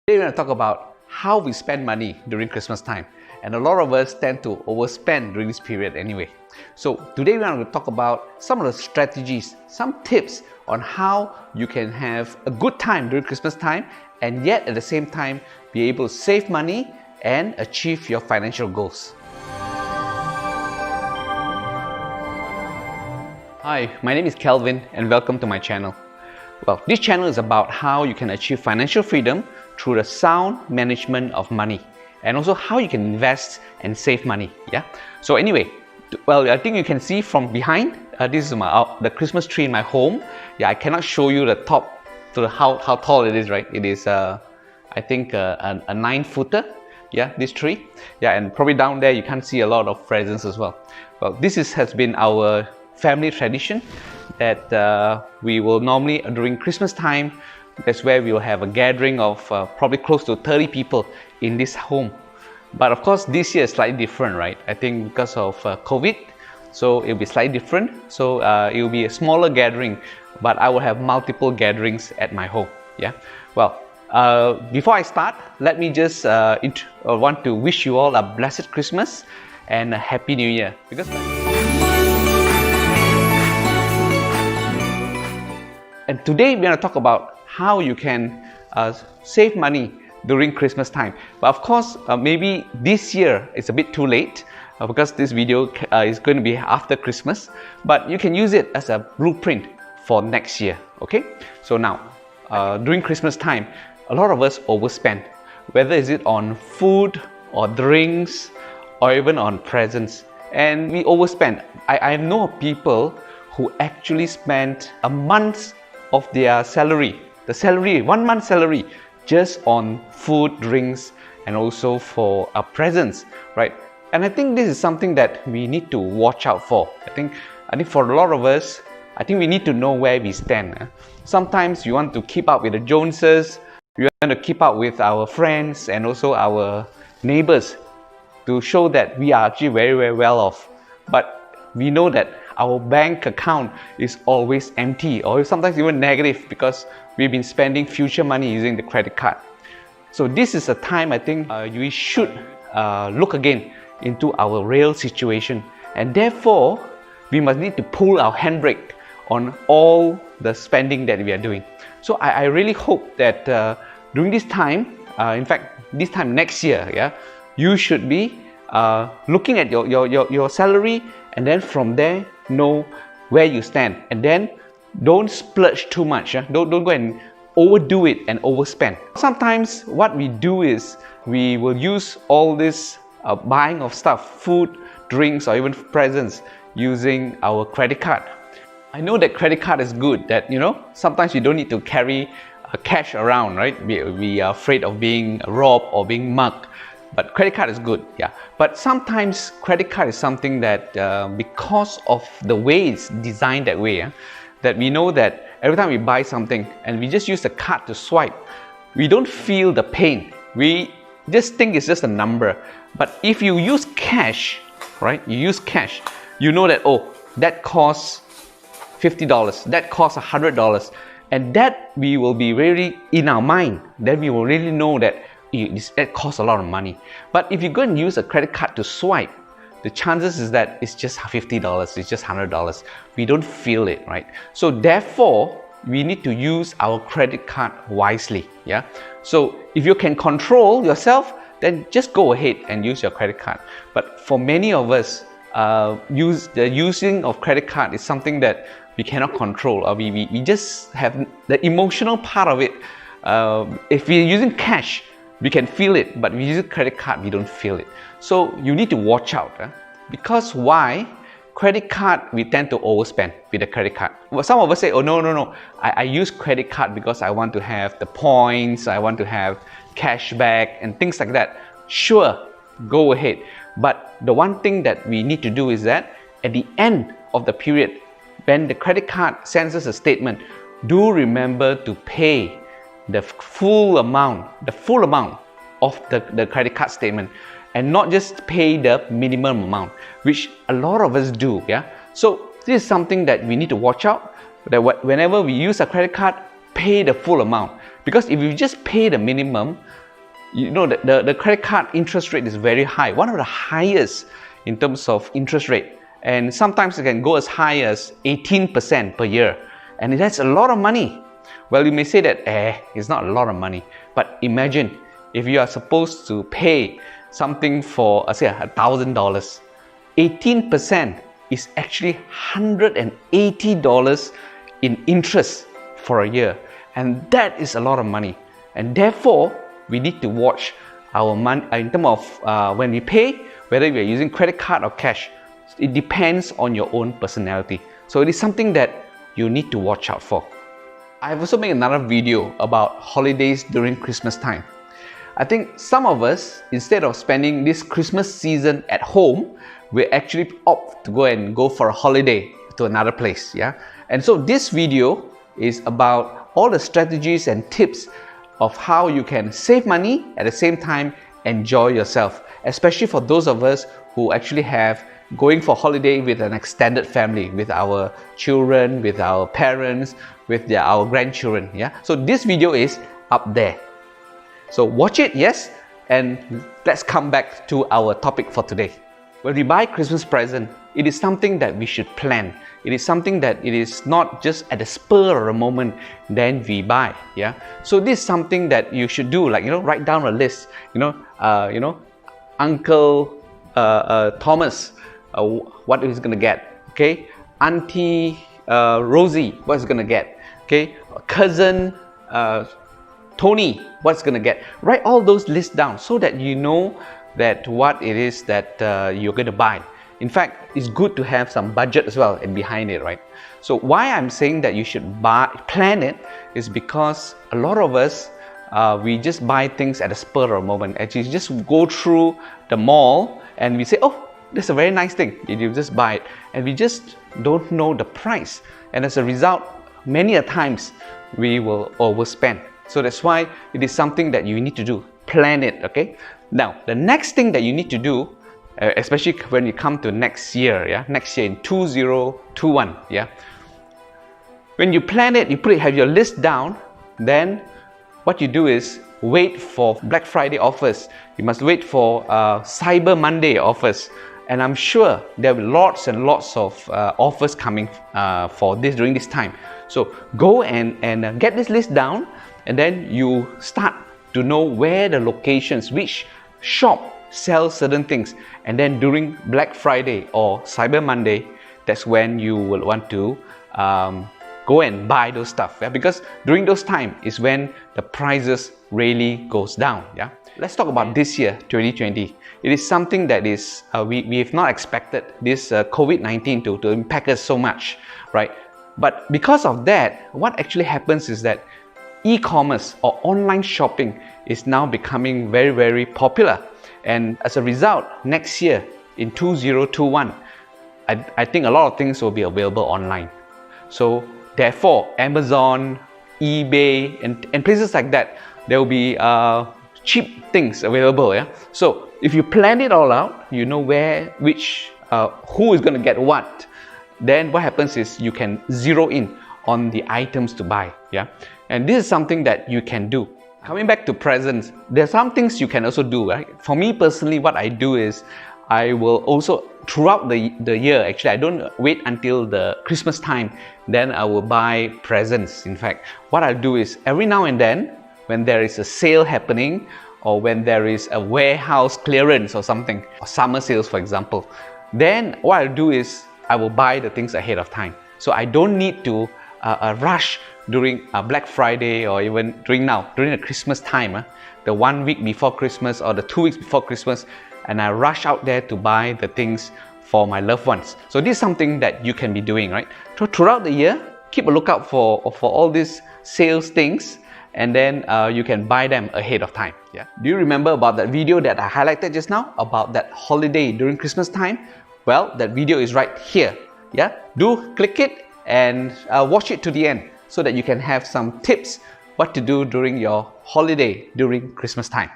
Today we're going to talk about how we spend money during Christmas time. And a lot of us tend to overspend during this period anyway. So today we're going to talk about some of the strategies, some tips on how you can have a good time during Christmas time and yet at the same time be able to save money and achieve your financial goals. Hi, my name is Calvin and welcome to my channel. Well, this channel is about how you can achieve financial freedom through the sound management of money and also how you can invest and save money. Yeah. So anyway, well, I think you can see from behind, this is the Christmas tree in my home. Yeah, I cannot show you the top to how tall it is, right? It is, I think, a 9-footer. Yeah, this tree. Yeah, and probably down there you can see a lot of presents as well. Well, this has been our family tradition that we will normally, during Christmas time, that's where we will have a gathering of probably close to 30 people in this home. But of course, this year is slightly different, right? I think because of COVID, so it will be slightly different. So it will be a smaller gathering, but I will have multiple gatherings at my home. Yeah. Well, before I start, let me just want to wish you all a blessed Christmas and a Happy New Year. And today we're going to talk about how you can save money during Christmas time. But of course, maybe this year it's a bit too late because this video is going to be after Christmas. But you can use it as a blueprint for next year. Okay? So now, during Christmas time, a lot of us overspend. Whether is it on food or drinks or even on presents. And we overspend. I know people who actually spend a month of their salary, 1 month salary, just on food, drinks, and also for presents, right? And I think this is something that we need to watch out for. I think for a lot of us, I think we need to know where we stand. Sometimes you want to keep up with the Joneses, we want to keep up with our friends and also our neighbors to show that we are actually very, very well off. But we know that our bank account is always empty or sometimes even negative because we've been spending future money using the credit card. So this is a time I think we should look again into our real situation, and therefore we must need to pull our handbrake on all the spending that we are doing. So I really hope that during this time, in fact this time next year, yeah, you should be looking at your salary, and then from there know where you stand, and then don't splurge too much. Don't go and overdo it and overspend. Sometimes what we do is we will use all this buying of stuff, food, drinks, or even presents using our credit card. I know that credit card is good, that sometimes you don't need to carry cash around, right? We are afraid of being robbed or being mugged. But credit card is good, yeah. But sometimes credit card is something that because of the way it's designed that way, that we know that every time we buy something and we just use the card to swipe, we don't feel the pain. We just think it's just a number. But if you use cash, right? You use cash, you know that, oh, that costs $50, that costs $100. And that we will be really in our mind, then we will really know that it costs a lot of money. But if you go and use a credit card to swipe, the chances is that it's just $50, it's just $100. We don't feel it, right? So therefore, we need to use our credit card wisely, yeah? So if you can control yourself, then just go ahead and use your credit card. But for many of us, the using of credit card is something that we cannot control, or we just have the emotional part of it. If we're using cash, we can feel it, but we use a credit card, we don't feel it. So you need to watch out. Because why? Credit card, we tend to overspend with the credit card. Well, some of us say, oh no, I use credit card because I want to have the points, I want to have cash back and things like that. Sure, go ahead. But the one thing that we need to do is that at the end of the period, when the credit card sends us a statement, do remember to pay the full amount of the credit card statement, and not just pay the minimum amount, which a lot of us do. Yeah. So this is something that we need to watch out, that whenever we use a credit card, pay the full amount. Because if you just pay the minimum, you know, the credit card interest rate is very high, one of the highest in terms of interest rate, and sometimes it can go as high as 18% per year, and that's a lot of money. Well, you may say that it's not a lot of money, but imagine if you are supposed to pay something for say $1,000, 18% is actually $180 in interest for a year, and that is a lot of money. And therefore we need to watch our money in terms of when we pay, whether we are using credit card or cash. It depends on your own personality, so it is something that you need to watch out for. I've also made another video about holidays during Christmas time. I think some of us, instead of spending this Christmas season at home, we actually opt to go for a holiday to another place. Yeah, and so this video is about all the strategies and tips of how you can save money at the same time enjoy yourself, especially for those of us who actually have going for holiday with an extended family, with our children, with our parents, with our grandchildren. Yeah, so this video is up there, so watch it. Yes, and let's come back to our topic for today. When we buy Christmas present, it is something that we should plan. It is something that it is not just at the spur of a moment then we buy. Yeah, so this is something that you should do, like, you know, write down a list. Uncle Thomas, what he's gonna get. Okay, Auntie Rosie, what he's gonna get. Okay, cousin Tony, what's gonna get. Write all those lists down so that you know that what it is that you're going to buy. In fact, it's good to have some budget as well and behind it, right? So why I'm saying that you should plan it is because a lot of us we just buy things at a spur of a moment. And you just go through the mall and we say, oh, that's a very nice thing. You just buy it, and we just don't know the price, and as a result, many a times we will overspend. So that's why it is something that you need to do. Plan it. Okay, now the next thing that you need to do, especially when you come to next year, next year in 2021, when you plan it, you have your list down. Then what you do is wait for Black Friday offers. You must wait for Cyber Monday offers, and I'm sure there will be lots and lots of offers coming for this during this time. So go and get this list down, and then you start to know where the locations, which shop sells certain things, and then during Black Friday or Cyber Monday, that's when you will want to go and buy those stuff, because during those time is when the prices really goes down. Let's talk about this year, 2020. It is something that is we have not expected this COVID-19 to impact us so much, right? But because of that, what actually happens is that e-commerce or online shopping is now becoming very, very popular. And as a result, next year in 2021, I think a lot of things will be available online. So therefore, Amazon, eBay, and places like that, there will be cheap things available. So if you plan it all out, you know who is going to get what. Then what happens is you can zero in on the items to buy. And this is something that you can do. Coming back to presents, there are some things you can also do, right? For me personally, what I do is I will also, throughout the year, actually, I don't wait until the Christmas time, then I will buy presents. In fact, what I'll do is every now and then, when there is a sale happening, or when there is a warehouse clearance or something, or summer sales, for example, then what I'll do is I will buy the things ahead of time. So I don't need to rush during Black Friday, or even during the Christmas time, the 1 week before Christmas or the 2 weeks before Christmas, and I rush out there to buy the things for my loved ones. So this is something that you can be doing, right? So throughout the year, keep a lookout for all these sales things, and then you can buy them ahead of time. Do you remember about that video that I highlighted just now about that holiday during Christmas time? Well, that video is right here. Do click it and watch it to the end, so that you can have some tips what to do during your holiday during Christmas time.